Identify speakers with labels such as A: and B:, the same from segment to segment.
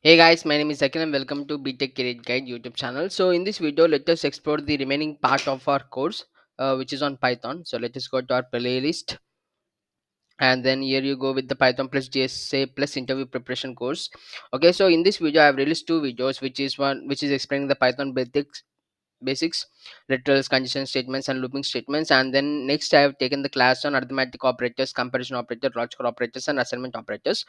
A: Hey guys, my name is Akhil and welcome to btech Career Guide YouTube channel. So in this video, let us explore the remaining part of our course, which is on Python. So let us go to our playlist, and then here you go with the Python plus GSA plus interview preparation course. Okay, so in this video, I have released two videos, which is explaining the Python basics, literals, condition statements, and looping statements. And then next, I have taken the class on arithmetic operators, comparison operator, logical operators, and assignment operators.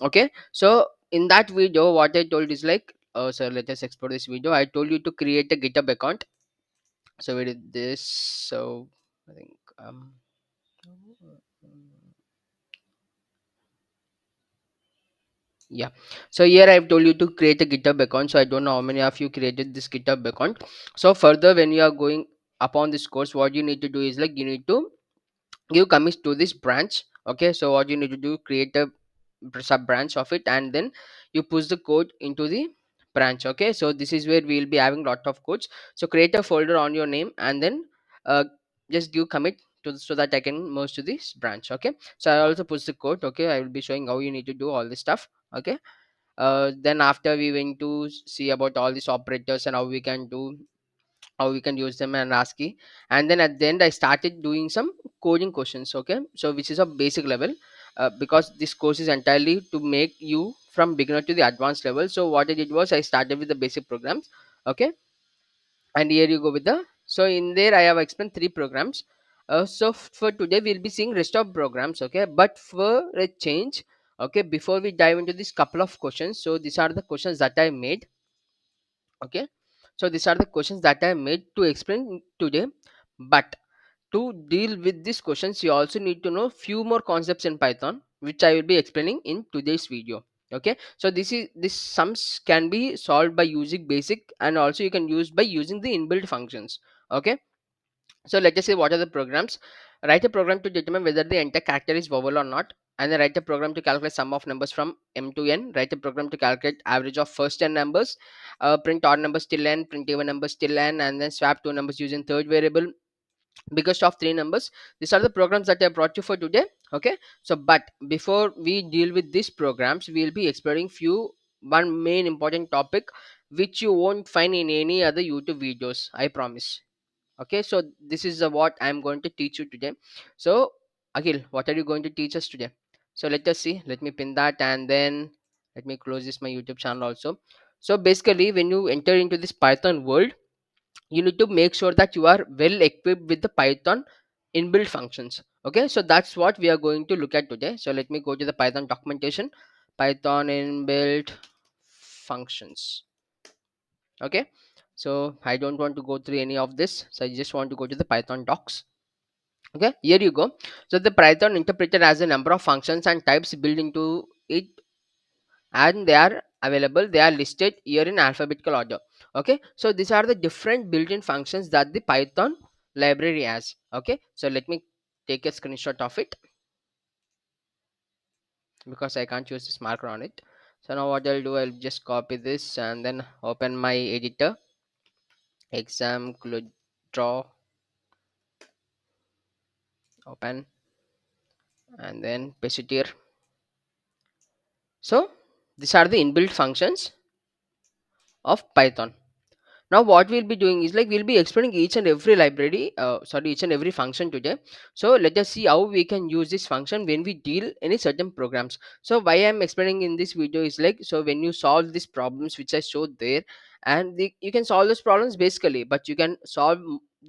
A: Okay, so in that video, what I told is like, so let us explore this video. I told you to create a GitHub account. So we did this. So I think yeah. So here I've told you to create a GitHub account. So I don't know how many of you created this GitHub account. So further, when you are going upon this course, what you need to do is like you need to give commits to this branch. Okay, so what you need to do, create a sub branch of it, and then you push the code into the branch. Okay, so this is where we'll be having lot of codes. So create a folder on your name, and then uh, just give commit to so that I can merge to this branch. Okay, so I also push the code. Okay, I will be showing how you need to do all this stuff. Okay, then after we went to see about all these operators and how we can use them and ASCII. And then at the end I started doing some coding questions. Okay, so which is a basic level, because this course is entirely to make you from beginner to the advanced level. So what I did was I started with the basic programs. Okay, and here you go with the, so in there I have explained three programs. For today we'll be seeing rest of programs. Okay, but for a change, okay, before we dive into this couple of questions, so these are the questions that I made. Okay, so these are the questions that I made to explain today. But to deal with these questions, you also need to know few more concepts in Python, which I will be explaining in today's video. Okay, so this sums can be solved by using basic, and also you can use by using the inbuilt functions. Okay, so let us say what are the programs. Write a program to determine whether the entire character is vowel or not, and then write a program to calculate sum of numbers from m to n. Write a program to calculate average of first n numbers. Print odd numbers till n, print even numbers till n, and then swap two numbers using third variable, biggest of three numbers. These are the programs that I brought you for today. Okay, so but before we deal with these programs, we'll be exploring few one main important topic which you won't find in any other YouTube videos, I promise. Okay, so this is what I'm going to teach you today. So Akhil, what are you going to teach us today? So let us see, let me pin that, and then let me close this my YouTube channel also. So basically, when you enter into this Python world, you need to make sure that you are well equipped with the Python inbuilt functions. Okay, so that's what we are going to look at today. So let me go to the Python documentation, Python inbuilt functions. Okay, so I don't want to go through any of this, so I just want to go to the Python docs. Okay, here you go. So the Python interpreter has a number of functions and types built into it, and they are listed here in alphabetical order. Okay, so these are the different built-in functions that the Python library has. Okay, so let me take a screenshot of it because I can't use this marker on it. So now what I'll do, I'll just copy this and then open my editor, exam draw, open, and then paste it here. So these are the inbuilt functions of Python. Now what we'll be doing is like we'll be explaining each and every each and every function today. So let us see how we can use this function when we deal any certain programs. So why I'm explaining in this video is like, so when you solve these problems which I showed there, and you can solve those problems basically, but you can solve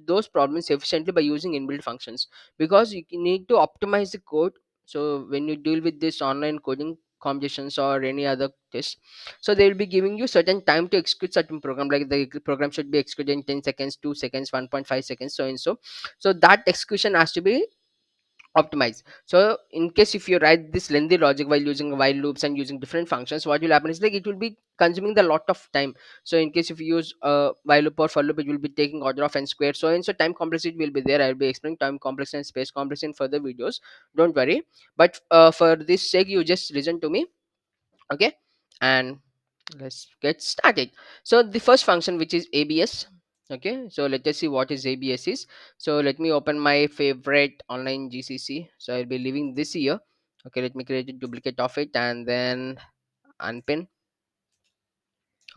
A: those problems efficiently by using inbuilt functions, because you need to optimize the code. So when you deal with this online coding competitions or any other test, so they will be giving you certain time to execute certain program, like the program should be executed in 10 seconds, 2 seconds, 1.5 seconds, so and so. So that execution has to be optimized. So in case if you write this lengthy logic while using while loops and using different functions, what will happen is like it will be consuming the lot of time. So in case if you use while loop or for loop, it will be taking order of n square, so and so time complexity will be there. I'll be explaining time complexity and space complexity in further videos, don't worry. But for this sake, you just listen to me. Okay, and let's get started. So the first function, which is abs. Okay, so let us see what is abs is. So let me open my favorite online gcc, so I'll be leaving this here. Okay, let me create a duplicate of it and then unpin.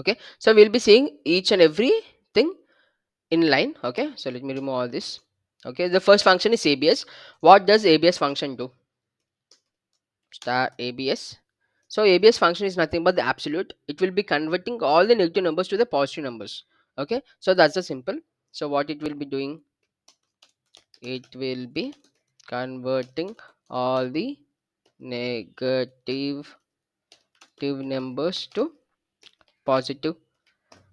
A: Okay, so we'll be seeing each and every thing in line. Okay, so let me remove all this. Okay, the first function is abs. What does abs function do? Star abs. So abs function is nothing but the absolute. It will be converting all the negative numbers to the positive numbers. Okay, so that's the simple. So what it will be doing, it will be converting all the negative numbers to positive.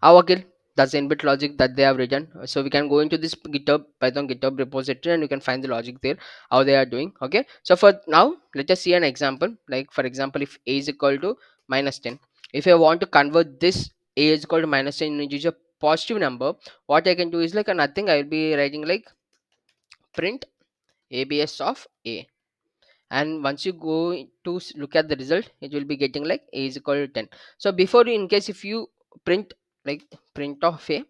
A: How okay, that's the inbuilt logic that they have written. So we can go into this GitHub Python GitHub repository and you can find the logic there how they are doing. Okay, so for now let us see an example. Like for example, if a is equal to minus 10, if I want to convert this a is equal to minus 10 into a positive number, what I can do is like a nothing. I will be writing like print abs of a, and once you go to look at the result, it will be getting like a is equal to 10. So before in case if you print like print of a,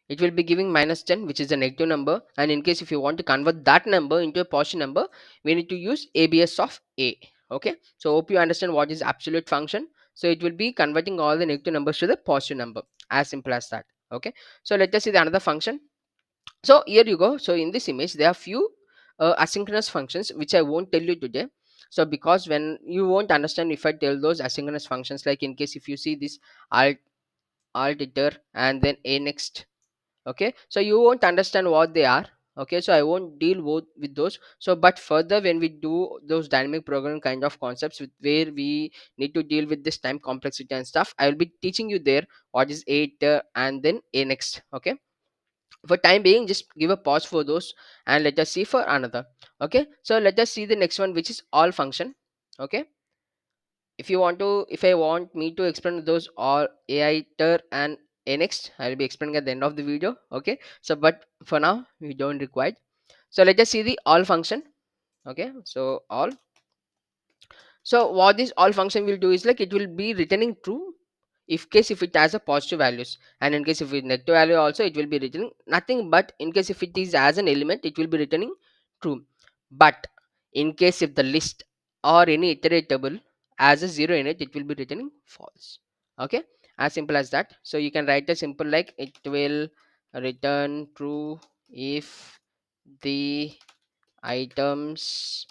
A: it will be giving minus 10, which is a negative number, and in case if you want to convert that number into a positive number, we need to use abs of a. Okay, so hope you understand what is absolute function. So it will be converting all the negative numbers to the positive number, as simple as that. Okay, so let us see the another function. So here you go. So in this image there are few asynchronous functions which I won't tell you today. So because when you won't understand if I tell those asynchronous functions, like in case if you see this alt iter and then a next. Okay, so you won't understand what they are. Okay, so I won't deal with those. So but further when we do those dynamic programming kind of concepts where we need to deal with this time complexity and stuff, I will be teaching you there what is a iter and then a next. Okay, for time being just give a pause for those and let us see for another. Okay, so let us see the next one, which is all function. Okay, if you want to, if I want me to explain those all ai ter and a next, I will be explaining at the end of the video. Okay, so but for now we don't require. So let us see the all function. Okay, so all. So what this all function will do is like it will be returning true if case if it has a positive values, and in case if it negative value also it will be returning nothing, but in case if it is as an element it will be returning true. But in case if the list or any iteratable as a zero in it, it will be returning false. Okay, as simple as that. So you can write a simple like it will return true if the items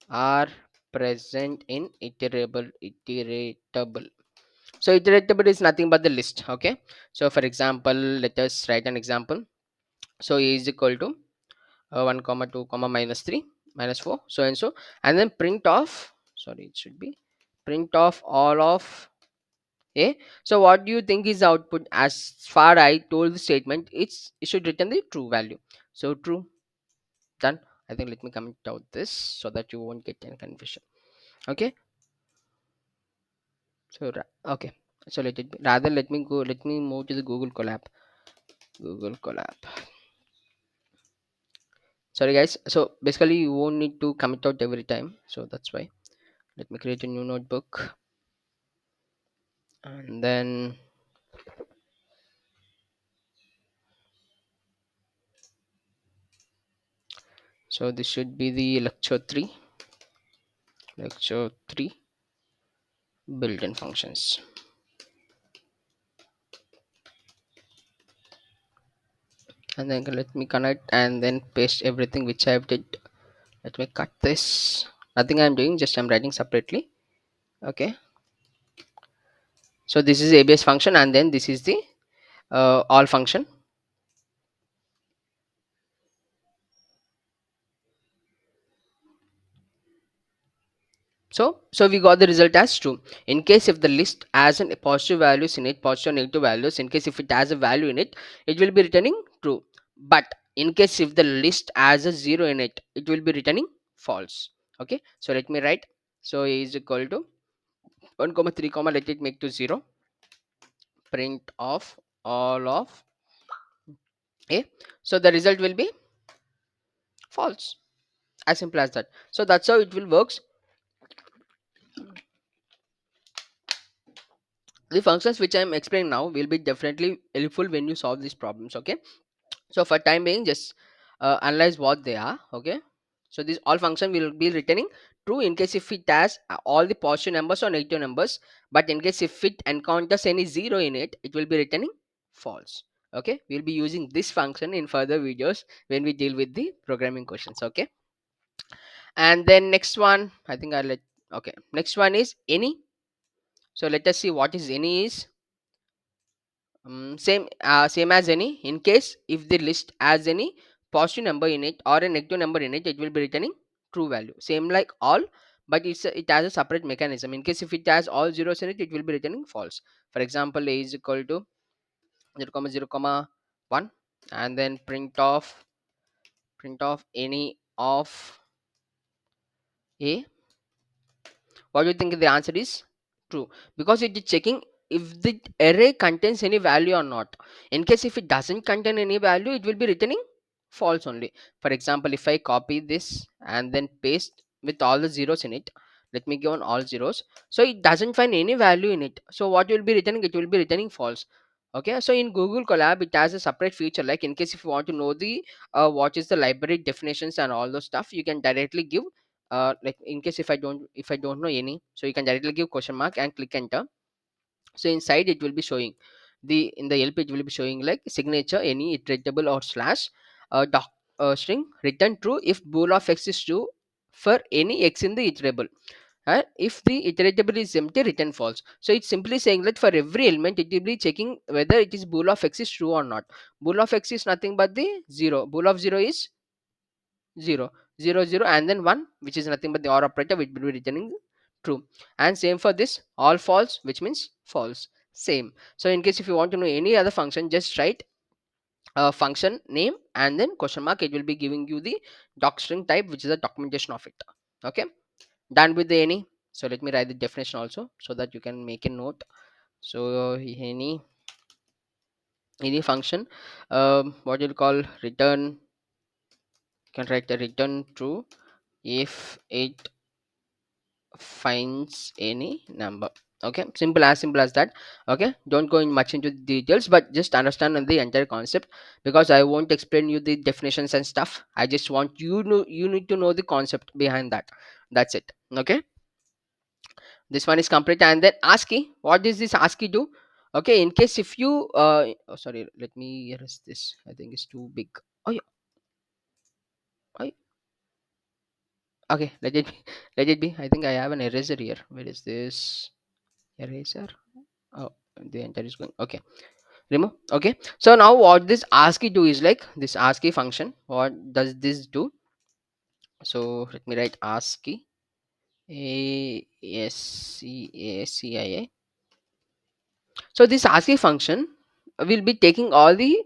A: are present in iteratable. So iteratable is nothing but the list. Okay, so for example let us write an example. So a is equal to 1 comma 2 comma minus 3 minus 4 so and so, and then print of, sorry it should be print of all of a. So what do you think is the output? As far I told the statement, it should return the true value. So true, done. I think let me comment out this so that you won't get any confusion. Okay, so okay, so let it be. Rather let me go, let me move to the google collab. Google collab, sorry guys. So basically you won't need to commit out every time, so that's why. Let me create a new notebook, and then so this should be the lecture 3 built-in functions. And then let me connect and then paste everything which I have did. Let me cut this. Nothing I'm doing, just I'm writing separately. Okay, so this is abs function and then this is the all function. So we got the result as true in case if the list has an positive values in it, positive or negative values. In case if it has a value in it, it will be returning true. But in case if the list has a zero in it, it will be returning false. Okay, so let me write. So a is equal to 1 comma 3 comma, let it make to 0, print of all of a. So the result will be false, as simple as that. So that's how it will works. The functions which I am explaining now will be definitely helpful when you solve these problems. Okay, so for time being just analyze what they are. Okay, so this all function will be returning true in case if it has all the positive numbers or negative numbers, but in case if it encounters any zero in it, it will be returning false. Okay, we'll be using this function in further videos when we deal with the programming questions. Okay, and then next one, I think I'll let, okay, next one is any. So let us see what is any is. Same as any. In case if the list has any positive number in it or a negative number in it, it will be returning true value. Same like all, but it has a separate mechanism. In case if it has all zeros in it, it will be returning false. For example, a is equal to 0 comma 0 comma 1, and then print of any of a. What do you think the answer is? True, because it is checking if the array contains any value or not. In case if it doesn't contain any value, it will be returning false only. For example, if I copy this and then paste with all the zeros in it, let me give on all zeros. So it doesn't find any value in it. So what will be returning? It will be returning false. Okay, so in Google Colab, it has a separate feature. Like in case if you want to know the what is the library definitions and all those stuff, you can directly give like in case if I don't know any, so you can directly give question mark and click enter. So inside it will be showing in the help, it will be showing like signature any iterable or slash doc string return true if bool of x is true for any x in the iterable, and if the iterable is empty, return false. So it's simply saying that for every element it will be checking whether it is bool of x is true or not. Bool of x is nothing but the 0, bool of 0 is 0, 0, 0, and then 1, which is nothing but the or operator, which will be returning true. And same for this all false, which means false. Same. So in case if you want to know any other function, just write a function name and then question mark. It will be giving you the doc string type, which is the documentation of it. Okay, done with the any. So let me write the definition also so that you can make a note. So any function, what you'll call return, you can write the return true if it finds any number. Okay, simple as that. Okay, don't go in much into the details, but just understand the entire concept, because I won't explain you the definitions and stuff. I just want you need to know the concept behind that. That's it. Okay, this one is complete. And then ASCII, what does this ASCII do? Okay, in case if you oh, sorry, let me erase this. I think it's too big. Oh yeah. Oh, okay, let it be. Let it be. I think I have an eraser here. Where is this eraser? Oh, the entire is going. Okay, remove. Okay, so now what this ASCII do is like this ASCII function. What does this do? So let me write ASCII. ASCII. So this ASCII function will be taking all the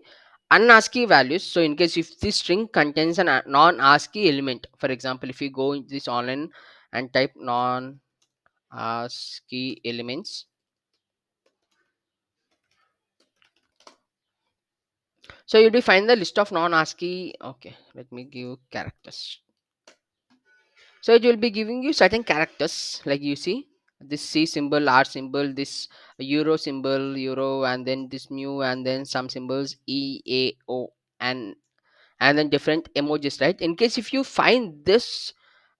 A: un-ASCII values. So in case if this string contains a non-ASCII element, for example, if you go in this online and type non-ASCII elements, so you'll be find the list of non-ASCII. Okay, let me give characters. So it will be giving you certain characters, like you see this C symbol, R symbol, this euro symbol, euro, and then this mu, and then some symbols E, A, O, and then different emojis, right? In case if you find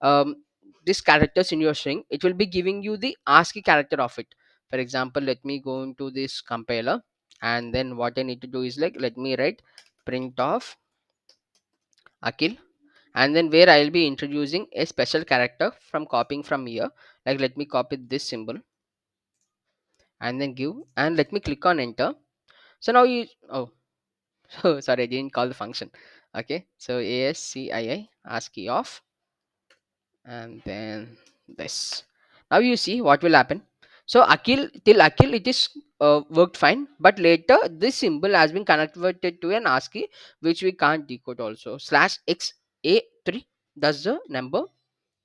A: um, this characters in your string, it will be giving you the ASCII character of it. For example, let me go into this compiler, and then what I need to do is like let me write print of Akil, and then where I'll be introducing a special character from copying from here. Like let me copy this symbol and then give, and let me click on enter. So now you, oh, so sorry, I didn't call the function. Okay, so ASCII ASCII of, and then this. Now you see what will happen. So Akil, till Akil it is worked fine, but later this symbol has been converted to an ASCII, which we can't decode also. Slash XA3, that's the number,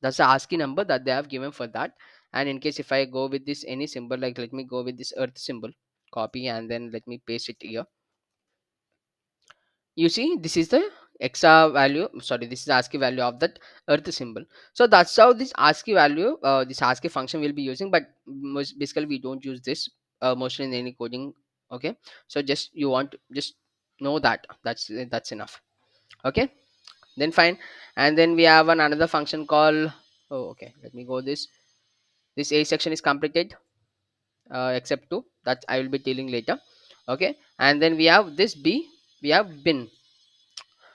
A: that's the ASCII number that they have given for that. And in case if I go with this any symbol, like let me go with this earth symbol, copy, and then let me paste it here. You see this is the exa value, sorry, this is the ASCII value of that earth symbol. So that's how this ASCII value, this ASCII function will be using, but most basically we don't use this mostly in any coding. Okay, so just you want to just know that that's enough. Okay, then fine. And then we have another function called Oh, okay, let me go this A section is completed, except 2 that I will be telling later. Okay, and then we have this B, we have bin.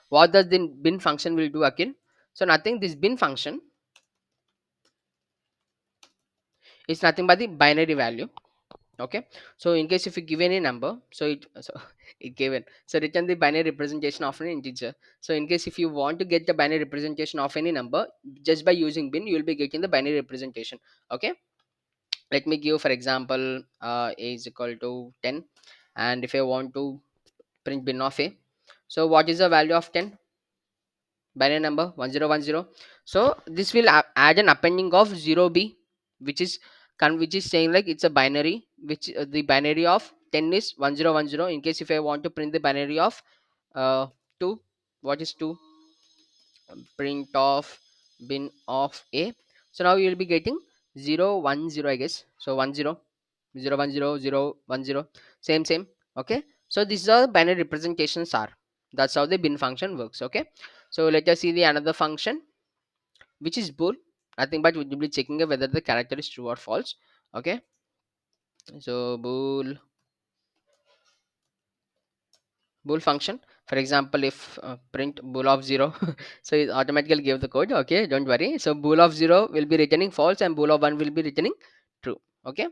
A: What does the bin function will do, Akin? So nothing, this bin function is nothing but the binary value. Okay, so in case if you give any number, so it given, so return the binary representation of an integer. So in case if you want to get the binary representation of any number, just by using bin you will be getting the binary representation. Okay, let me give for example, a is equal to 10, and if I want to print bin of a, so what is the value of 10? Binary number 1010. So this will add an appending of 0b, which is which is saying like it's a binary, which the binary of 10 is 1010. In case if I want to print the binary of 2, what is 2? Print of bin of a. So now you will be getting 010, I guess. So 10 010 010, same. Okay, so these are binary representations are, that's how the bin function works. Okay, so let us see the another function, which is bool. Nothing but we will be checking whether the character is true or false. Okay, so bool function, for example, if print bool of 0, so it automatically give the code. Okay, don't worry. So bool of 0 will be returning false and bool of 1 will be returning true. Okay,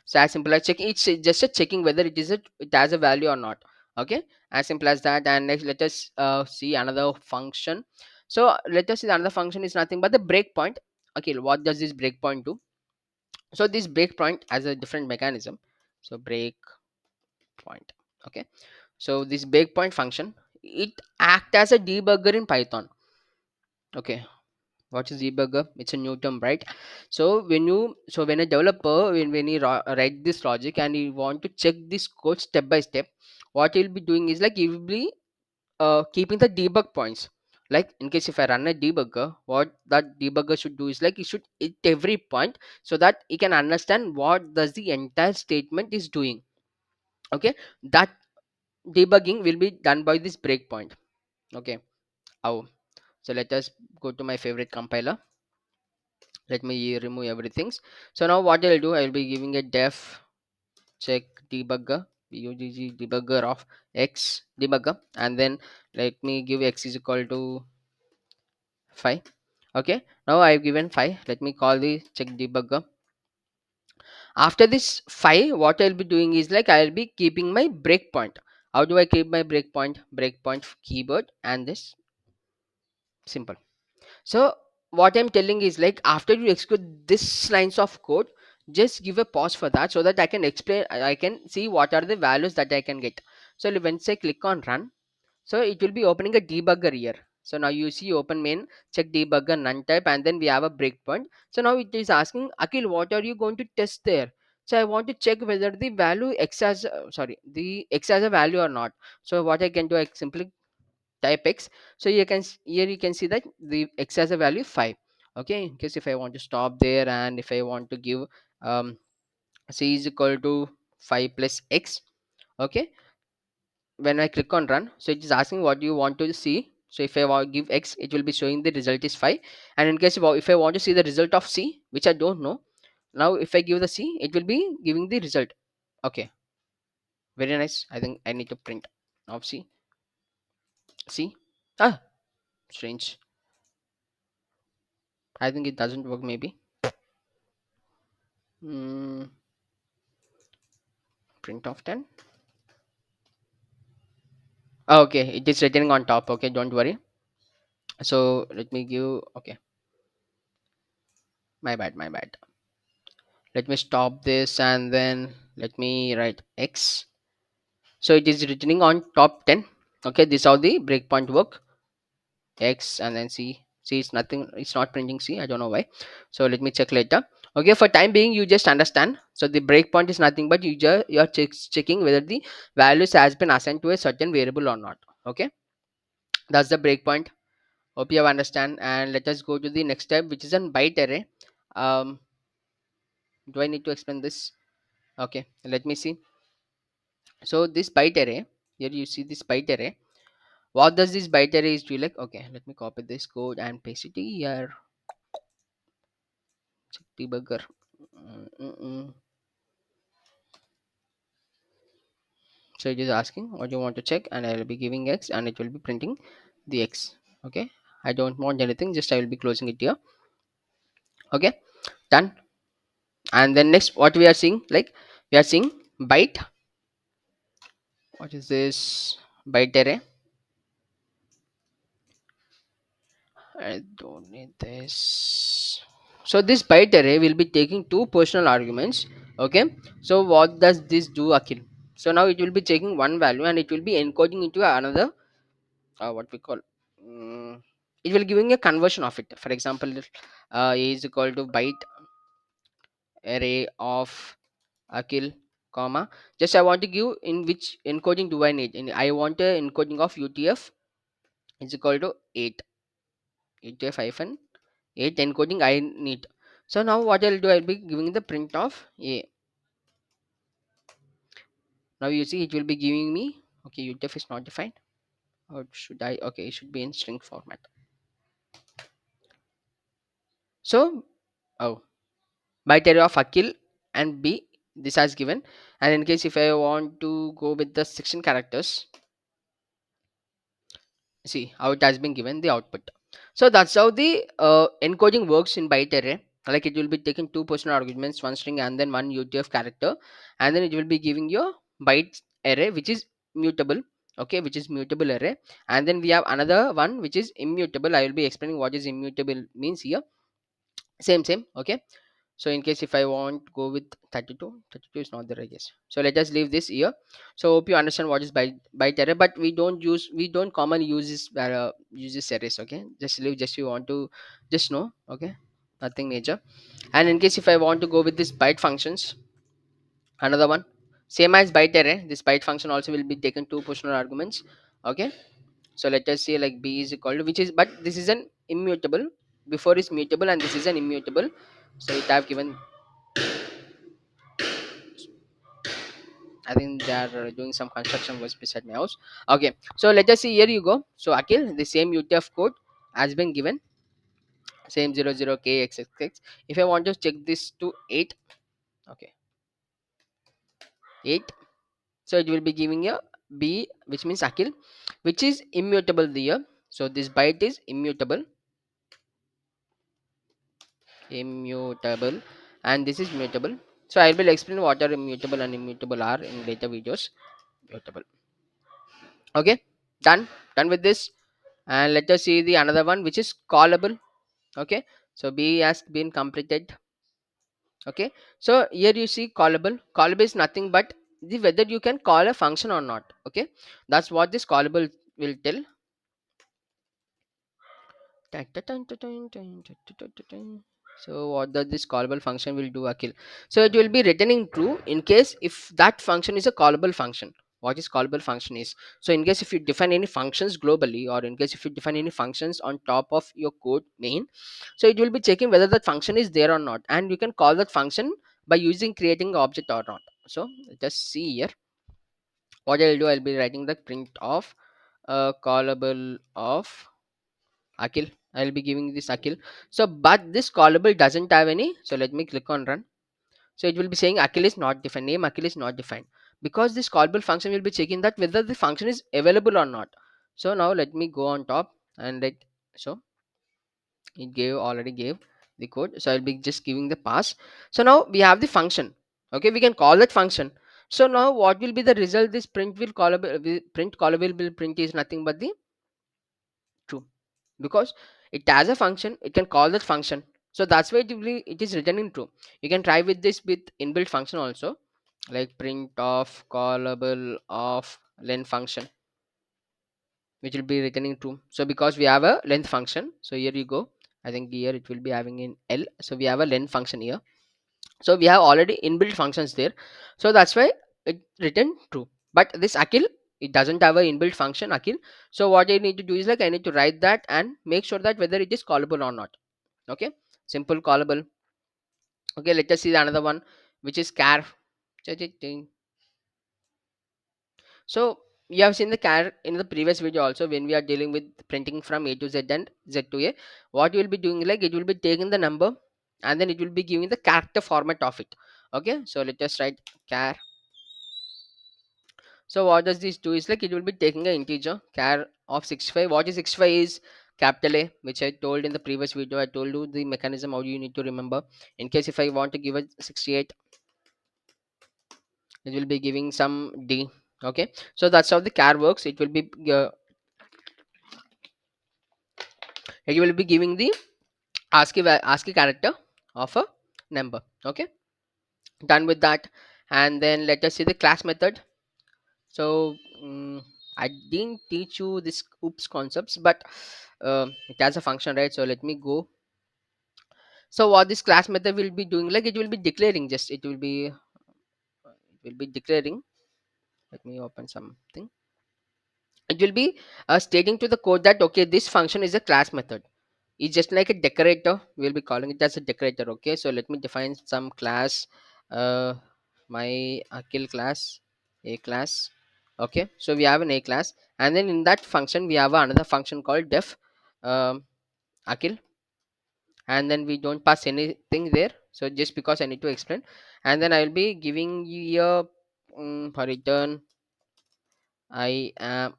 A: so as simple as checking, it's just a checking whether it has a value or not. Okay, as simple as that. And next let us see another function. So let us see, another function is nothing but the breakpoint. Okay, what does this breakpoint do? So this breakpoint has a different mechanism. So breakpoint. Okay, so this breakpoint function, it act as a debugger in Python. Okay, what is debugger? It's a new term, right? So when a developer, when he write this logic and he want to check this code step by step, what he'll be doing is like he will be keeping the debug points. Like in case if I run a debugger, what that debugger should do is like he should hit every point so that he can understand what does the entire statement is doing. Okay, that debugging will be done by this breakpoint. Okay, how? So let us go to my favorite compiler. Let me remove everything. So now what I'll do, I'll be giving a def check debugger, bugg debugger of x debugger, and then let me give x is equal to 5. Okay, now I've given 5. Let me call the check debugger. After this 5, what I'll be doing is like I'll be keeping my breakpoint. How do I keep my breakpoint keyboard and this, simple. So what I'm telling is like after you execute this lines of code, just give a pause for that so that I can explain, I can see what are the values that I can get. So once I click on run, so it will be opening a debugger here. So now you see open main, check debugger none type, and then we have a breakpoint. So now it is asking Akhil, what are you going to test there? So I want to check whether the value x has the x has a value or not. So what I can do, I simply type x. So here you can see that the x has a value 5. Okay, in case if I want to stop there and if I want to give um c is equal to 5 plus x. Okay, when I click on run, so it is asking what do you want to see. So if I want give x, it will be showing the result is 5. And in case if I want to see the result of c, which I don't know, now if I give the c, it will be giving the result. Okay, very nice. I think I need to print of c. Ah, strange. I think it doesn't work maybe. Mm, print of 10. Okay, it is written on top. Okay, don't worry. So let me give, okay, my bad. Let me stop this and then let me write x. So it is written on top 10. Okay, this how the breakpoint work. X and then c is nothing, it's not printing c, I don't know why. So let me check later. Okay, for time being you just understand. So the breakpoint is nothing but you're checking whether the values has been assigned to a certain variable or not. Okay, that's the breakpoint. Hope you have understand. And let us go to the next step, which is an byte array. um do I need to explain this? Okay, let me see. So this byte array, here you see this byte array. What does this byte array is do, like, okay, let me copy this code and paste it here. check debugger. Mm-mm. So it is asking what you want to check, and I will be giving X, and it will be printing the X. Okay, I don't want anything, just I will be closing it here. Okay, done. And then next, what we are seeing, like we are seeing byte. What is this? Byte array. I don't need this. So this byte array will be taking two personal arguments. Okay, so what does this do, Akhil? So now it will be taking one value and it will be encoding into another, what we call, mm, it will giving a conversion of it. For example, A is equal to byte array of Akhil, comma, just I want to give in which encoding do I need. I want a encoding of UTF is equal to 8, UTF hyphen 8 encoding I need. So now what I'll do, I'll be giving the print of A. Now you see it will be giving me, okay, UTF is not defined. Or should I, okay, it should be in string format. So, oh, byte array of Akhil and B, this has given. And in case if I want to go with the 16 characters, see how it has been given the output. So that's how the encoding works in byte array. Like it will be taking two personal arguments, one string and then one UTF character, and then it will be giving you byte array which is mutable. Okay, which is mutable array. And then we have another one which is immutable. I will be explaining what is immutable means here. Same. Okay, so in case if I want to go with 32, 32 is not there, I guess. So let us leave this here. So hope you understand what is byte array, but we don't commonly use this arrays. Okay, just leave, just you want to just know. Okay, nothing major. And in case if I want to go with this byte functions, another one same as byte array, this byte function also will be taken two personal arguments. Okay, so let us say like B is equal to, which is, but this is an immutable, before is mutable and this is an immutable. So it have given, I think they are doing some construction works beside my house. Okay, so let us see, here you go. So Akhil, the same UTF code has been given, same 00K xxx. If I want to check this to 8, okay, 8. So it will be giving a B, which means Akhil, which is immutable here. So this byte is immutable, and this is mutable. So I will explain what are immutable and immutable are in later videos. Mutable. Okay, done with this. And let us see the another one which is callable. Okay, so B has been completed. Okay, so here you see callable is nothing but the whether you can call a function or not. Okay, that's what this callable will tell. So what does this callable function will do, Akhil? So it will be returning true in case if that function is a callable function. What is callable function is, so in case if you define any functions globally, or in case if you define any functions on top of your code main, so it will be checking whether that function is there or not, and you can call that function by using creating object or not. So just see here what I'll do, I'll be writing the print of callable of Akil. I'll be giving this Akil. So, but this callable doesn't have any. So let me click on run. So it will be saying Akil is not defined. Name Akil is not defined because this callable function will be checking that whether the function is available or not. So now let me go on top and let. So it already gave the code. So I'll be just giving the pass. So now we have the function. Okay, we can call that function. So now what will be the result? This print callable will print is nothing but the true, because it has a function, it can call that function. So that's why it is written in true. You can try with this with inbuilt function also, like print of callable of length function, which will be written in true. So because we have a length function, so here you go, I think here it will be having in L. So we have a length function here, so we have already inbuilt functions there. So that's why it written true. But this Akil, it doesn't have a inbuilt function Akil. So what I need to do is like I need to write that and make sure that whether it is callable or not. Okay, simple callable. Okay, let us see the another one which is char. So you have seen the char in the previous video also, when we are dealing with printing from A to Z and Z to A. What you will be doing, like it will be taking the number. and then it will be giving the character format of it. Okay, so let us write char. So what does this do is like it will be taking an integer char of 65. What is 65 is capital A, which I told in the previous video. I told you the mechanism how you need to remember. In case if I want to give it 68, it will be giving some D. Okay, so that's how the char works. It will be giving the ASCII character of a number. Okay, done with that. And then let us see the class method. So I didn't teach you this oops concepts, but it has a function, right? So let me go. So what this class method will be doing, like it will be declaring, just it will be declaring. Let me open something. It will be stating to the code that okay, this function is a class method. It's just like a decorator. We'll be calling it as a decorator. Okay, so let me define some class. My Akil class, a class. Okay, so we have an a class, and then in that function we have another function called def Akil, and then we don't pass anything there. So just because I need to explain, and then I will be giving you a for return I am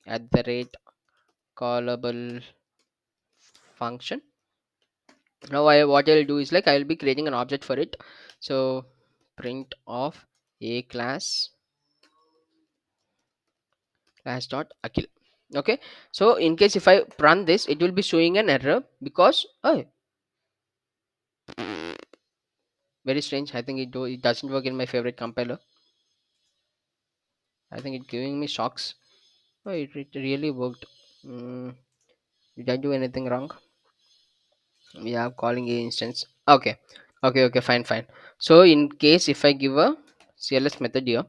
A: at the rate callable function. Now what I'll do is like I'll be creating an object for it. So print of a class dot Akil. Okay, so in case if I run this, it will be showing an error because oh, very strange. I think it doesn't work in my favorite compiler. I think it's giving me shocks. Oh, it really worked. Did I do anything wrong? We are calling a instance. Okay, okay, fine, fine. So in case if I give a CLS method here,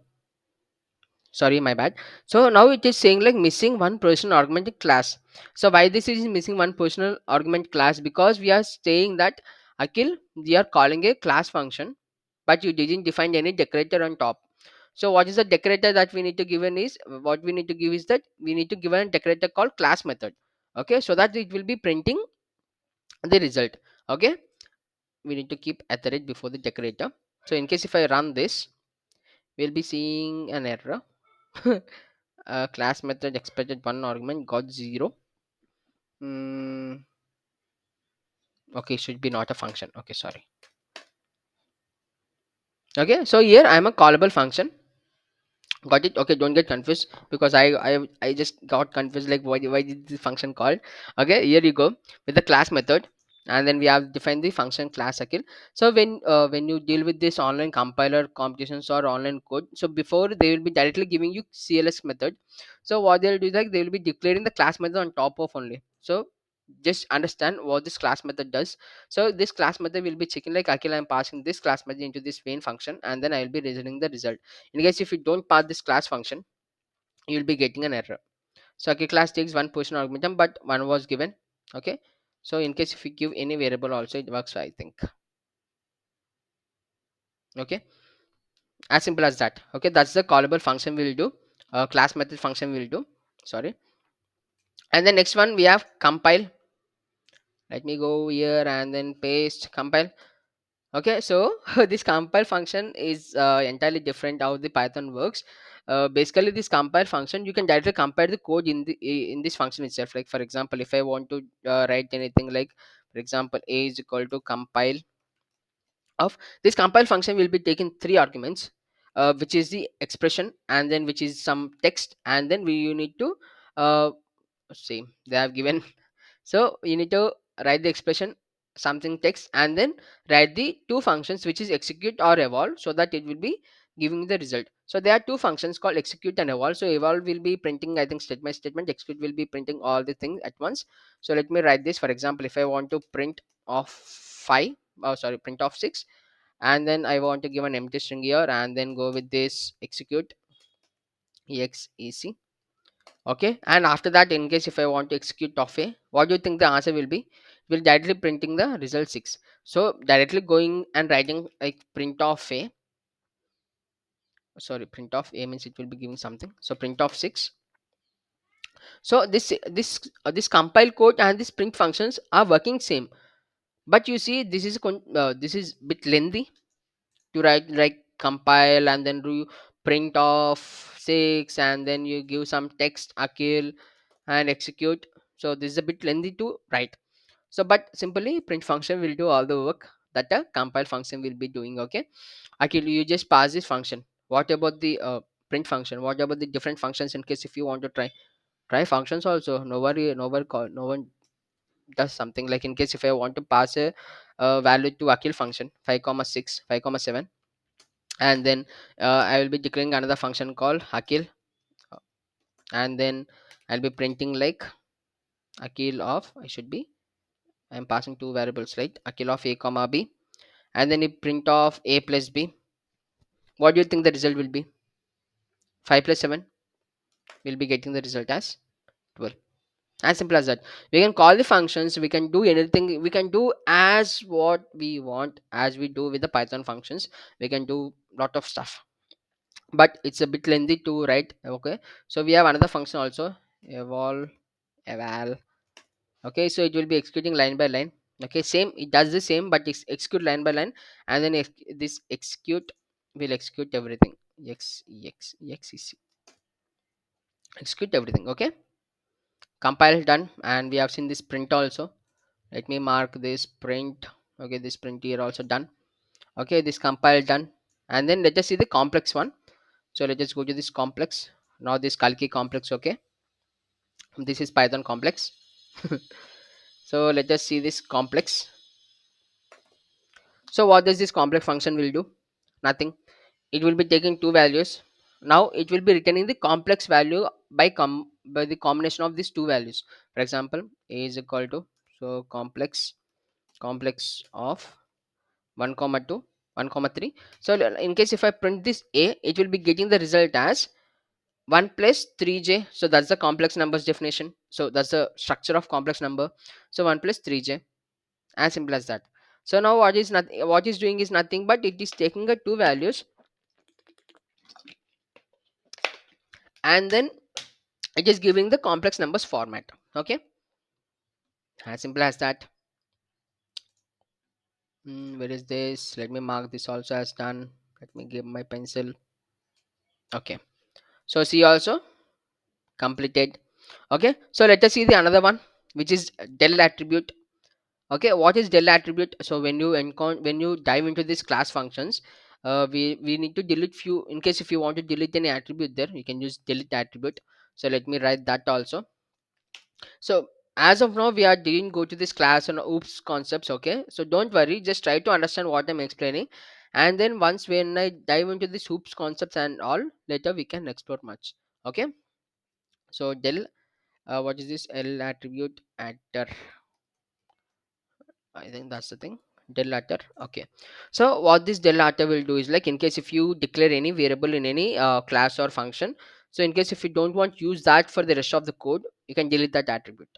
A: sorry, my bad. So now it is saying like missing one person augmented class. So why this is missing one personal argument class? Because we are saying that Akil, we are calling a class function, but you didn't define any decorator on top. So what is the decorator that we need to give in is what we need to give is that we need to give a decorator called class method. Okay, so that it will be printing the result. Okay, we need to keep at the rate before the decorator. So in case if I run this, we'll be seeing an error. Class method expected one argument got 0. mm, okay, should be not a function. Okay, sorry. Okay, so here I'm a callable function. Got it? Okay, don't get confused because I just got confused like why did the function called. Okay, here you go with the class method, and then we have defined the function class Akil. So when you deal with this online compiler competitions or online code, so before they will be directly giving you CLS method. So what they'll do is like they will be declaring the class method on top of only. So just understand what this class method does. So this class method will be checking like Akil, I'm passing this class method into this main function, and then I will be returning the result. In case if you don't pass this class function, you will be getting an error. So okay, class takes one person argument, but one was given. Okay, so in case if you give any variable also it works, I think. Okay, as simple as that. Okay, that's the callable function will do. Class method function will do, sorry. And the next one we have compile. Let me go here and then paste compile. Okay, so this compile function is entirely different how the Python works. Basically this compile function you can directly compile the code in this function itself. Like for example, if I want to write anything like for example a is equal to compile of this compile function will be taking three arguments, which is the expression, and then which is some text, and then you need to uh, see they have given. So you need to write the expression, something text, and then write the two functions which is execute or evolve, so that it will be giving the result. So there are two functions called execute and evolve. So evolve will be printing I think statement, execute will be printing all the things at once. So let me write this. For example, if I want to print off 5, oh sorry, print off 6, and then I want to give an empty string here and then go with this execute exec. Okay, and after that in case if I want to execute of a, what do you think the answer will be? Will directly printing the result 6. So directly going and writing like print of a, sorry, print of a means it will be giving something, so print of 6. So this compile code and this print functions are working same, But you see, this is bit lengthy to write, like compile and then do print of 6 and then you give some text akil and execute. So this is a bit lengthy to write. So but simply print function will do all the work that a compile function will be doing. Okay, akil, you just pass this function. What about the print function? What about the different functions, in case if you want to try functions also? No one does something like, in case if I want to pass a value to akil function 5 comma 6 5 comma 7, and then I will be declaring another function called akil, uh, and then I'll be printing like akil of, I should be, I'm passing two variables, right? Akil of a comma b, and then you print of a plus b. What do you think the result will be? 5 plus 7 will be getting the result as 12. As simple as that. We can call the functions, we can do anything, we can do as what we want, as we do with the python functions. We can do lot of stuff, but it's a bit lengthy to write. Okay, so we have another function also, eval. Okay, so it will be executing line by line. Okay, same, it does the same, but it's execute line by line, and then if this execute will execute everything. Execute everything. Okay, compile done, and we have seen this print also. Let me mark this print. Okay, this print here also done. Okay, this compile done, and then let us see the complex one. So let us go to this complex. Now this calculate complex. Okay, this is python complex. So let us see this complex. So what does this complex function will do? Nothing. It will be taking two values. Now it will be returning the complex value by the combination of these two values. For example, a is equal to, so complex of 1 comma 2 1 comma 3. So in case if I print this a, it will be getting the result as 1 plus 3j. So that's the complex numbers definition. So that's the structure of complex number. So 1 plus 3j, as simple as that. So now what is doing is nothing but it is taking the two values, and then it is giving the complex numbers format. Okay, as simple as that. Where is this? Let me mark this also as done. Let me give my pencil. Okay, so see also completed. Okay, so let us see the another one, which is del attribute. Okay, what is del attribute? So when you dive into this class functions, we need to delete few. In case if you want to delete any attribute there, you can use delete attribute. So let me write that also. So as of now we are didn't go to this class on oops concepts. Okay, so don't worry, just try to understand what I'm explaining, and then once when I dive into this oops concepts and all, later we can explore much. Okay, so del, what is this l attribute atter, I think that's the thing, del atter. Okay, so what this del atter will do is, like, in case if you declare any variable in any class or function, so in case if you don't want to use that for the rest of the code, you can delete that attribute.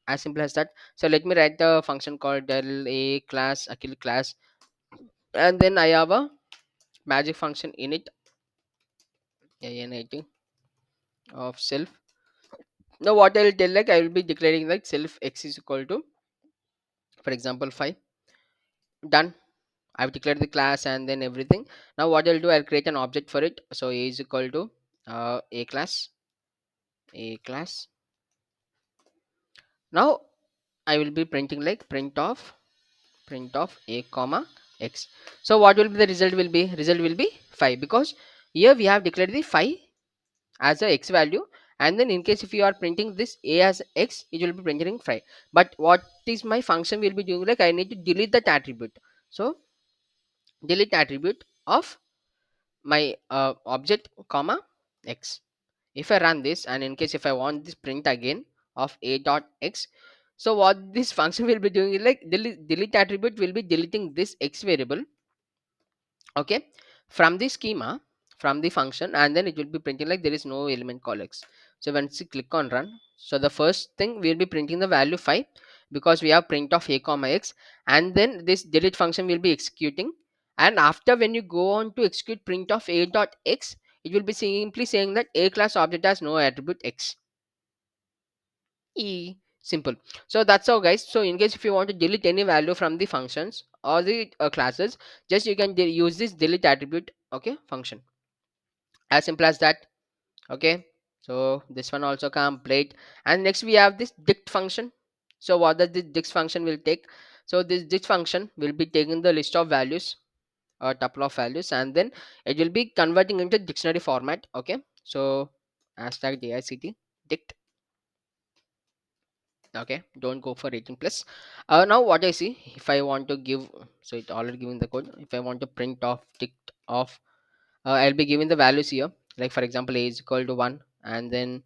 A: As simple as that. So let me write the function called del a class akil class, and then I have a magic function init init of self. Now what I'll tell, like, I will be declaring like self x is equal to, for example, 5. Done. I've declared the class and then everything. Now what I'll do, I'll create an object for it. So a is equal to a class. Now I will be printing like print of a comma x. So what will be the result will be? Result will be 5, because here we have declared the 5 as a x value, and then in case if you are printing this a as x, it will be printing 5. But what is my function will be doing, like, I need to delete that attribute. So delete attribute of my object comma x. If I run this, and in case if I want this print again of a dot x, so what this function will be doing is, like, delete attribute will be deleting this x variable, okay, from the schema, from the function, and then it will be printing like there is no element called x. So once you click on run, so the first thing we'll be printing the value 5, because we have print of a comma x, and then this delete function will be executing, and after when you go on to execute print of a dot x, it will be simply saying that a class object has no attribute x. E. Simple. So that's all, guys. So in case if you want to delete any value from the functions or the classes, just you can use this delete attribute, okay, function, as simple as that. Okay, so this one also complete. And next we have this dict function. So what does this dict function will take? So this dict function will be taking the list of values, a tuple of values, and then it will be converting into dictionary format. Okay, so hashtag dict dict. Okay, don't go for 18 plus. Now what I see, if I want to give, so it already given the code. If I want to print off dict off, I'll be giving the values here, like for example a is equal to 1, and then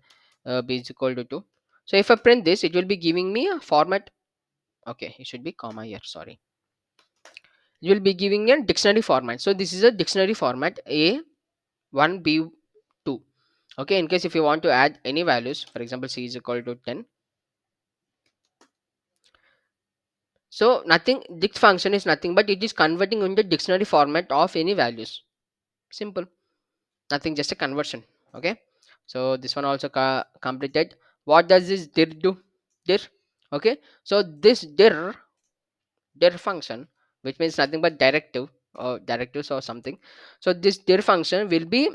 A: b is equal to 2. So if I print this, it will be giving me a format. Okay, it should be comma here, sorry. It will be giving a dictionary format. So this is a dictionary format a1 b2. Okay, in case if you want to add any values, for example c is equal to 10. So nothing, dict function is nothing but it is converting into dictionary format of any values. Simple, nothing, just a conversion. Okay, so this one also completed. What does this dir do? Dir. Okay, so this dir function, which means nothing but directive or directives or something. So this dir function will be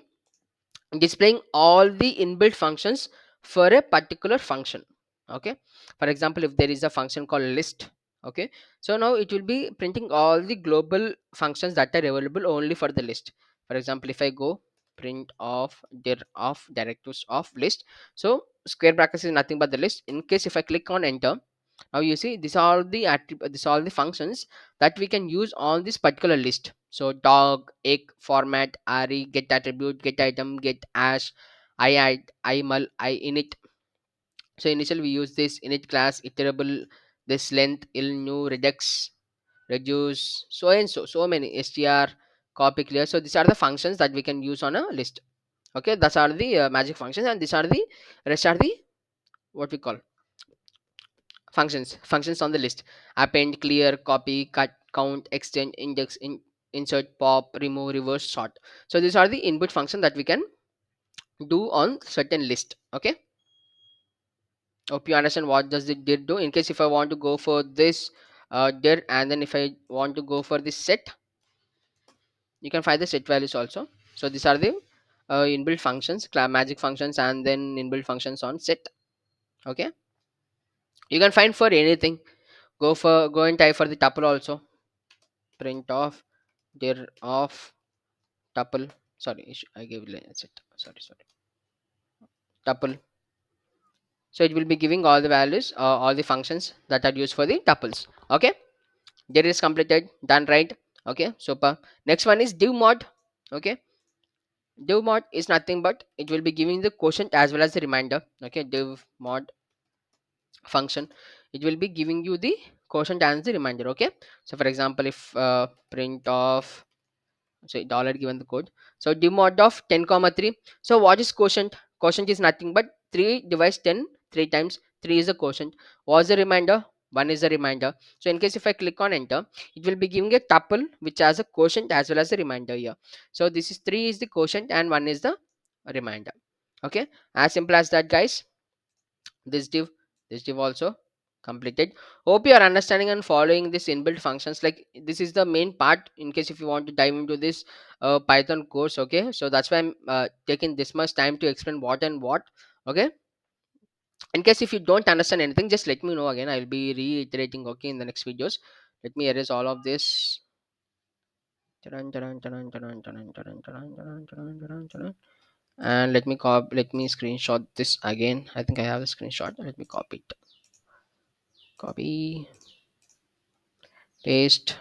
A: displaying all the inbuilt functions for a particular function. Okay, for example if there is a function called list. Okay, so now it will be printing all the global functions that are available only for the list. For example if I go print of dir of directives of list, so square brackets is nothing but the list. In case if I click on enter, now you see these are the these are the functions that we can use on this particular list. So dog, egg, format, array, get attribute, get item, get hash, I mul, I init. So initially we use this init class, iterable, this length, il, new, redux, reduce, so and so, so many, str, copy, clear. So these are the functions that we can use on a list. Okay, those are the magic functions, and these are the rest are the what we call functions on the list: append, clear, copy, cut, count, extend, index, insert, pop, remove, reverse, sort. So these are the input function that we can do on certain list. Okay, hope you understand what does it did do. In case if I want to go for this dir, and then if I want to go for this set, you can find the set values also. So these are the inbuilt functions, magic functions, and then inbuilt functions on set. Okay, you can find for anything. Go and type for the tuple also. Print of dir of tuple, sorry, I gave set, sorry, tuple. So it will be giving all the values, all the functions that are used for the tuples. Okay, there is completed, done, right? Okay, super. Next one is div mod. Okay, div mod is nothing but it will be giving the quotient as well as the reminder. Okay, div mod function, it will be giving you the quotient and the reminder. Okay, so for example if print of, so it already given the code. So div mod of 10 comma 3. So what is quotient? Quotient is nothing but 3 divides 10 3 times. 3 is the quotient. What's the reminder? 1 is the reminder. So in case if I click on enter, it will be giving a tuple which has a quotient as well as a reminder here. So this is 3 is the quotient and 1 is the reminder. Okay, as simple as that, guys. this div this div also completed. Hope you are understanding and following this inbuilt functions. Like this is the main part in case if you want to dive into this python course. Okay, so that's why I'm taking this much time to explain what and what. Okay, in case if you don't understand anything, just let me know again, I'll be reiterating, okay, in the next videos. Let me erase all of this. And let me screenshot this again. I think I have a screenshot. Let me copy it, copy, paste.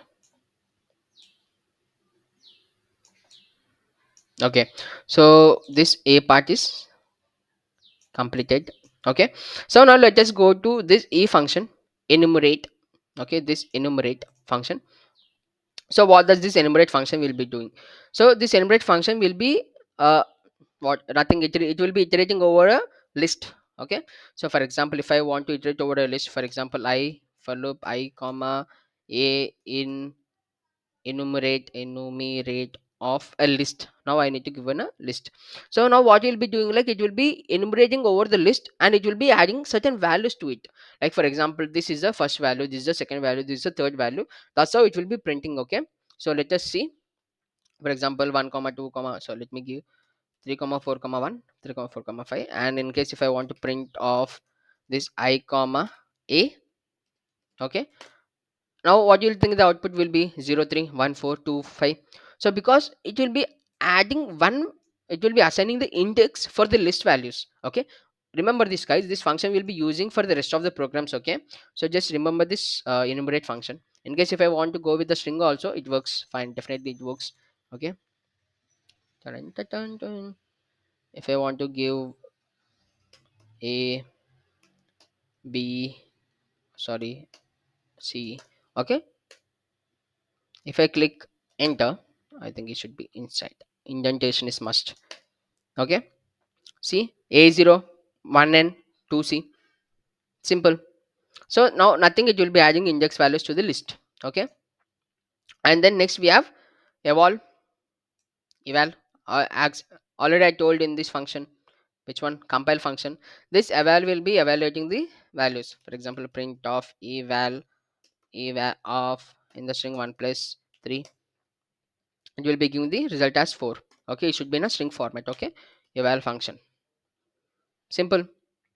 A: Okay, so this a part is completed. Okay, so now let us go to this e function, enumerate. Okay, this enumerate function. So what does this enumerate function will be doing? So this enumerate function will be uh what nothing, it will be iterating over a list. Okay, so for example if I want to iterate over a list, for example I for loop I comma a in enumerate of a list. Now I need to give a list. So now what you'll be doing, like it will be enumerating over the list and it will be adding certain values to it. Like for example, this is the first value, this is the second value, this is the third value. That's how it will be printing. Okay, so let us see. For example, 1 comma 2 comma, so let me give 3 comma 4 comma 1, 3 comma 4 comma 5. And in case if I want to print off this I comma a, okay, now what you'll think the output will be 0 3 1 4 2 5. So because it will be adding one, it will be assigning the index for the list values. Okay, remember this guys, this function will be using for the rest of the programs. Okay, so just remember this enumerate function. In case if I want to go with the string also, it works fine, definitely it works. Okay, dun, dun, dun, dun. If I want to give a b, sorry, c, okay, if I click enter, I think it should be inside, indentation is must. Okay, see, a0 1n 2c, simple. So now nothing, it will be adding index values to the list. Okay, and then next we have eval, eval, already I told in this function. Which one? Compile function. This eval will be evaluating the values. For example, print of eval of in the string 1 plus 3, it will be giving the result as 4. Okay, it should be in a string format. Okay, eval function, simple.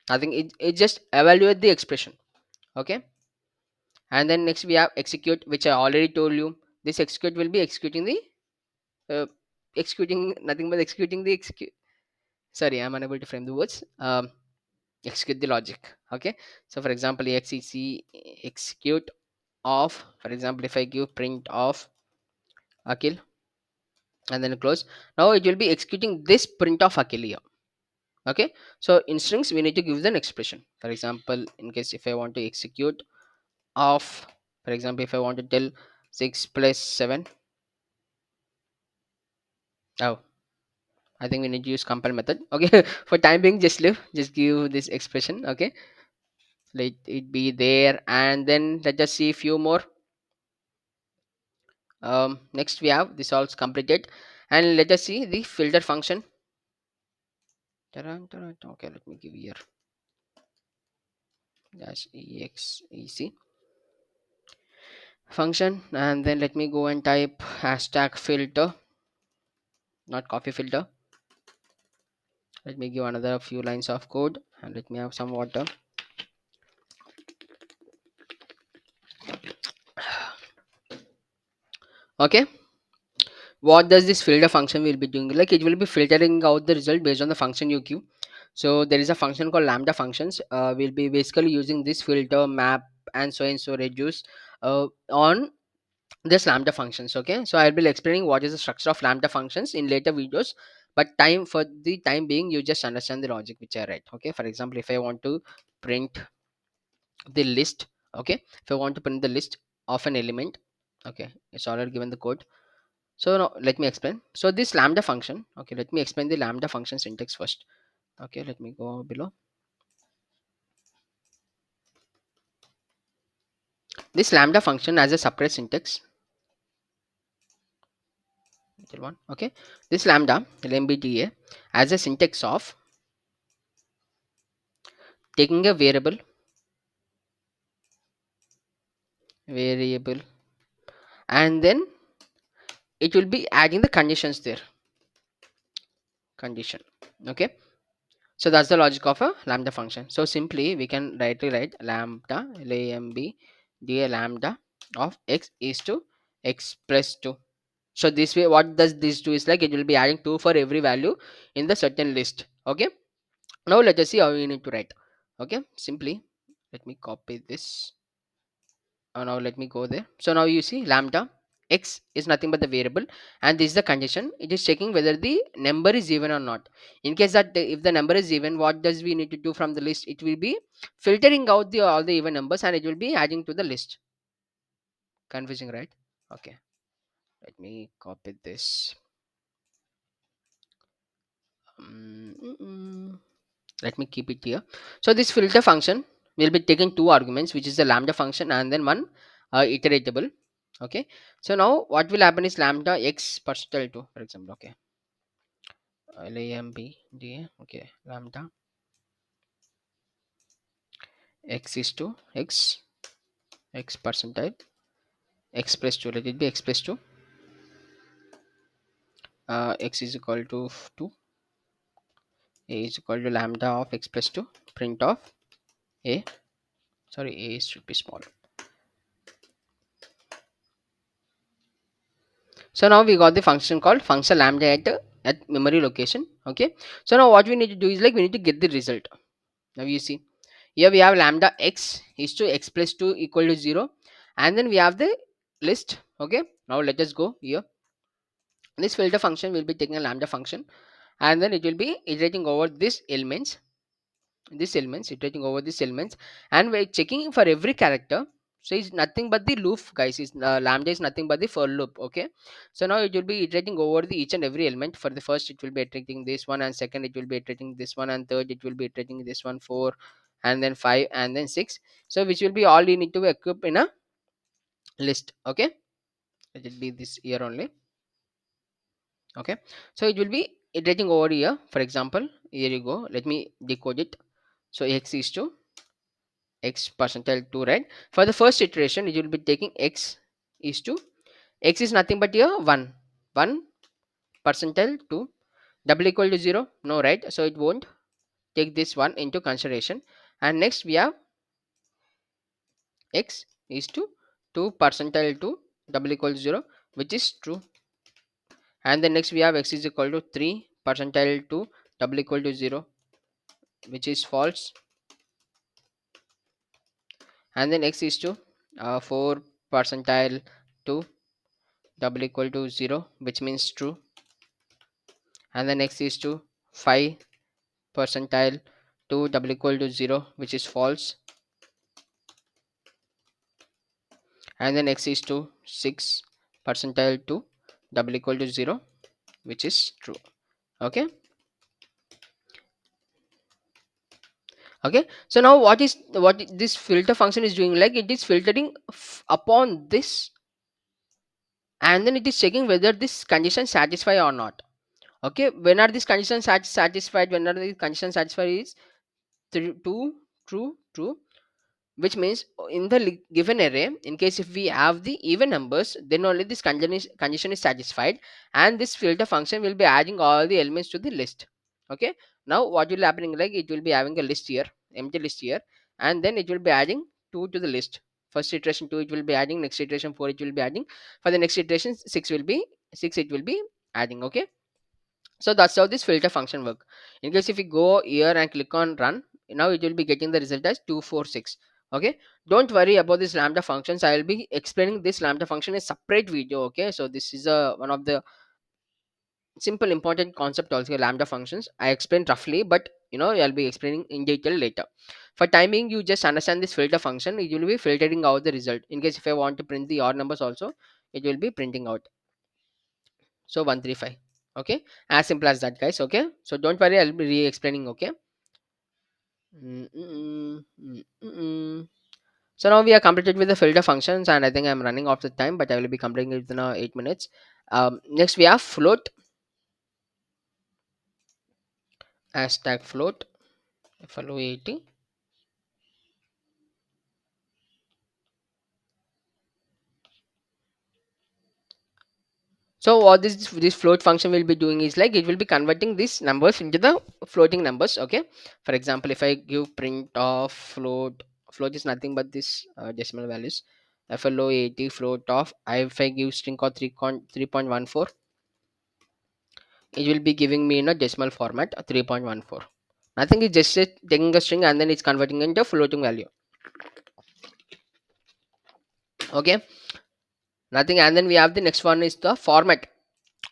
A: I think it just evaluate the expression. Okay, and then next we have execute, which I already told you. This execute will be executing the uh, executing nothing but executing the execute. Sorry, I'm unable to frame the words. Execute the logic. Okay, so for example, exec execute of, for example, if I give print of Akil and then close, now it will be executing this print of Akil here. Okay, so in strings we need to give an expression. For example, in case if I want to execute of, for example, if I want to tell 6 plus 7, oh, I think we need to use compile method. Okay, for time being, just leave, just give this expression. Okay, let it be there, and then let us see a few more. Next we have this all completed, and let us see the filter function. Taran, taran, okay, let me give here dash exec function, and then let me go and type hashtag filter, not coffee filter. Let me give another few lines of code, and let me have some water. Okay, what does this filter function will be doing? Like it will be filtering out the result based on the function you give. So there is a function called lambda functions. We'll be basically using this filter map and so reduce on this lambda functions. Okay, so I'll be explaining what is the structure of lambda functions in later videos, but time for the time being, you just understand the logic which I write. Okay, for example, if I want to print the list, okay, if I want to print the list of an element, okay, it's already given the code. So now let me explain. So this lambda function, okay, let me explain the lambda function syntax first. Okay, let me go below. This lambda function has a separate syntax. One, okay, this lambda lambda has a syntax of taking a variable, and then it will be adding the conditions there, condition. Okay, so that's the logic of a lambda function. So simply we can directly write lambda lambda lambda of x is to x plus 2. So this way what does this do is like it will be adding 2 for every value in the certain list. Okay, now let us see how we need to write. Okay, simply let me copy this. Now let me go there. So now you see lambda x is nothing but the variable, and this is the condition. It is checking whether the number is even or not. In case that if the number is even, what does we need to do from the list? It will be filtering out the all the even numbers, and it will be adding to the list. Confusing, right? Okay, let me copy this. Let me keep it here. So this filter function will be taking two arguments, which is the lambda function and then one iteratable. Okay, so now what will happen is lambda x percentile 2, for example. Okay, lambda. Okay, lambda x is to x percentile x plus 2, let it be x plus 2, x is equal to 2, a is equal to lambda of x plus 2, print of a, sorry, a should be small. So now we got the function called function lambda at memory location. Okay, so now what we need to do is like we need to get the result. Now you see here we have lambda x is to x plus 2 equal to 0, and then we have the list. Okay, now let us go here. This filter function will be taking a lambda function, and then it will be iterating over these elements, iterating over these elements, and we're checking for every character. So it's nothing but the loop, guys. Is lambda is nothing but the for loop. Okay, so now it will be iterating over the each and every element. For the first it will be iterating this one, and second it will be iterating this one, and third it will be iterating this one, 4, and then 5, and then 6. So which will be all you need to equip in a list. Okay, let it be this here only. Okay, so it will be iterating over here. For example, here you go, let me decode it. So x is to x percentile 2, right? For the first iteration it will be taking x is to x is nothing but here 1 percentile 2 double equal to 0, no, right? So it won't take this one into consideration. And next we have x is to 2 percentile 2 double equal to 0, which is true. And then next we have x is equal to 3 percentile 2 double equal to 0, which is false. And then x is to 4 percentile 2 double equal to 0, which means true. And then x is to 5 percentile 2 double equal to 0, which is false. And then x is to 6 percentile 2 double equal to 0, which is true. Okay, okay, so now what this filter function is doing, like it is filtering upon this, and then it is checking whether this condition satisfy or not. Okay, when are these conditions satisfied? When are these conditions satisfied is true, true, which means in the given array, in case if we have the even numbers, then only this condition is satisfied, and this filter function will be adding all the elements to the list. Okay, now what will happening, like it will be having a list here, empty list here, and then it will be adding 2 to the list. First iteration 2 it will be adding, next iteration 4 it will be adding, for the next iteration 6 will be 6 it will be adding. Okay, so that's how this filter function work. In case if we go here and click on run, now it will be getting the result as 246. Okay, don't worry about this lambda functions, I will be explaining this lambda function in a separate video. Okay, so this is a one of the simple important concept also, lambda functions I explained roughly, but I'll be explaining in detail later. For timing, you just understand this filter function, it will be filtering out the result. In case if I want to print the odd numbers also, it will be printing out. So 135. Okay, as simple as that, guys. Okay, so don't worry, I'll be re-explaining. Okay. So now we are completed with the filter functions, and I think I'm running off the time, but I will be completing it within 8 minutes. Next we have float, hashtag float, float. So what this float function will be doing is like it will be converting these numbers into the floating numbers. Okay, for example, if I give print of float is nothing but this decimal values. FLO80 float of, if I give string of 3.14, it will be giving me in a decimal format 3.14. Nothing, is just taking a string and then it's converting into floating value. Okay, nothing. And then we have the next one is the format.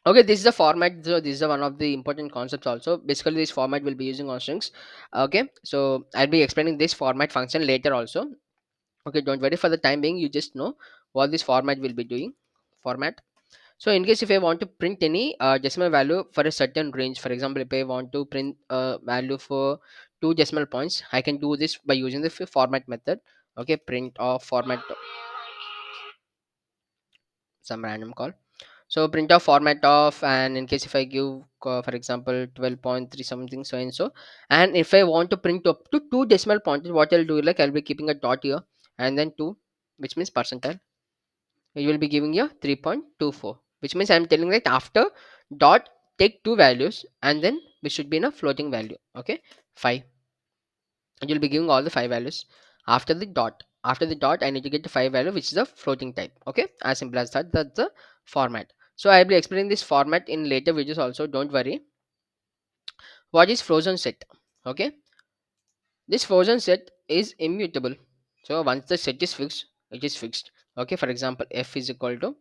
A: Okay, this is the format. So this is one of the important concepts also. Basically this format will be using on strings. Okay, so I'll be explaining this format function later also. Okay, don't worry, for the time being you just know what this format will be doing. Format. So in case if I want to print any decimal value for a certain range, for example, if I want to print a value for 2 decimal points, I can do this by using the format method. Okay, print of format, some random call. So print of format of, and in case if I give for example 12.3 something so and so, and if I want to print up to two decimal points, what I'll do, like I'll be keeping a dot here and then 2, which means percentile. You will be giving you 3.24, which means I'm telling that after dot take two values and then we should be in a floating value. Okay, 5. You'll be giving all the 5 values after the dot. After the dot I need to get the 5 value, which is a floating type. Okay, as simple as that. That's the format. So I'll be explaining this format in later videos also, don't worry. What is frozen set? Okay, this frozen set is immutable. So once the set is fixed, it is fixed. Okay, for example f is equal to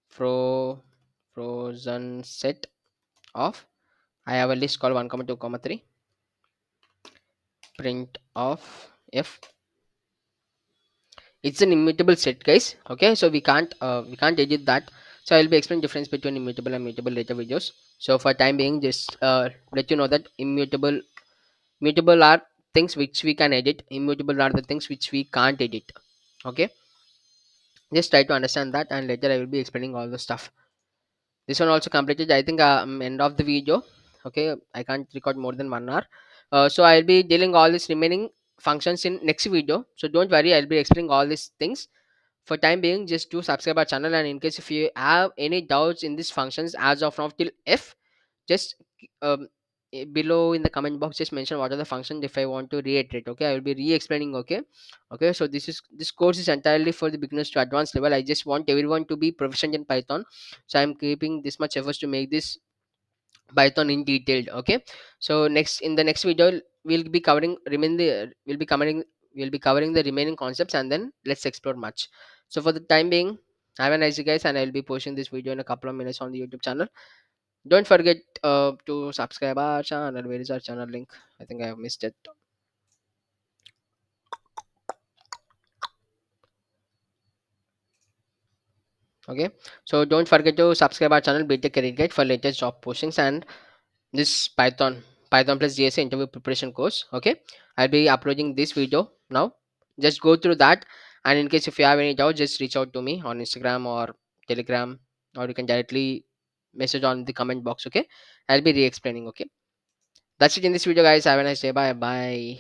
A: fro frozen set of, I have a list called 1 comma 2 comma 3, print of f. It's an immutable set, guys. Okay, so we can't edit that. So I'll be explaining difference between immutable and mutable later videos. So for time being, just let you know that mutable are things which we can edit, immutable are the things which we can't edit. Okay, just try to understand that, and later I will be explaining all the stuff. This one also completed, I think, end of the video. Okay, I can't record more than 1 hour. So I'll be dealing all these remaining functions in next video, so don't worry, I'll be explaining all these things. For time being, just do subscribe our channel, and in case if you have any doubts in these functions as of now till f, just um, below in the comment box just mention what are the functions if I want to reiterate. Okay, I will be re-explaining. Okay, okay, so this course is entirely for the beginners to advanced level. I just want everyone to be proficient in python, so I'm keeping this much efforts to make this python in detailed. Okay, so next, in the next video, we'll be covering the remaining concepts, and then let's explore much. So for the time being, have a nice day, guys, and I'll be posting this video in a couple of minutes on the YouTube channel. Don't forget to subscribe our channel. Where is our channel link? I think I have missed it. Okay, so don't forget to subscribe our channel btech career guide for latest job postings and this python plus gsa interview preparation course. Okay, I'll be uploading this video now. Just go through that, and in case if you have any doubt, just reach out to me on instagram or telegram, or you can directly message on the comment box. Okay, I'll be re-explaining. Okay, that's it in this video, guys. Have a nice day. Bye bye.